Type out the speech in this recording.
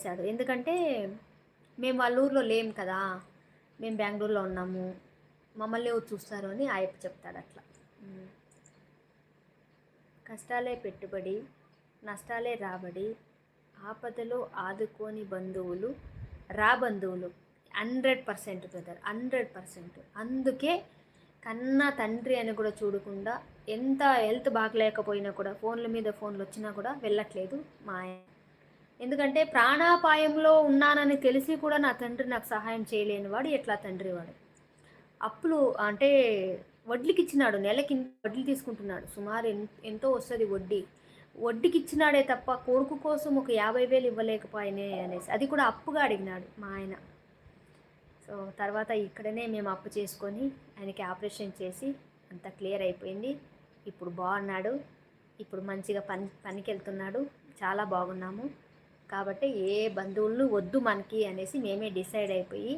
చేశాడు. ఎందుకంటే మేము వాళ్ళ ఊర్లో లేము కదా! మేము బెంగుళూరులో ఉన్నాము. మమ్మల్ని ఎవరు చూస్తారు అని ఆయప్ప చెప్తాడట్లా. హ్మ్. కష్టాలే పెట్టుబడి, నష్టాలే రాబడి, ఆపదలో ఆదుకోని బంధువులు, బంధువులు. 100% బ్రదర్. 100%. అందుకే కన్న తండ్రి అని కూడా చూడకుండా ఎంత హెల్త్ బాగలేకపోయినా కూడా ఫోన్ల మీద ఫోన్‌లొచ్చినా కూడా వెళ్ళట్లేదు మా ఆయన. ఎందుకంటే ప్రాణాపాయంలో ఉన్నానని తెలిసి కూడా నా తండ్రి నాకు సహాయం చేయలేనివాడు ఎట్లా తండ్రి వాడు. అప్పులు అంటే వడ్లుకిచ్చినాడు. నెలకి వడ్లు తీసుకుంటున్నాడు. సుమారు ఎంతో వస్తది వడ్డీ. వడ్డీకిచ్చినాడే తప్ప కొడుకు కోసం ఒక 50,000 ఇవ్వలేకపోయానే అనేసి. అది కూడా అప్పుగా అడిగినాడు మా ఆయన. సో, తర్వాత ఇక్కడనే మేము అప్పు చేసుకొని ఆయనకి ఆపరేషన్ చేసి అంతా క్లియర్ అయిపోయింది. ఇప్పుడు బాగున్నాడు. ఇప్పుడు మంచిగా పనికెళ్తున్నాడు. చాలా బాగున్నాము. కాబట్టి ఏ బంధువులను వద్దు మనకి అనేసి మేమే డిసైడ్ అయిపోయి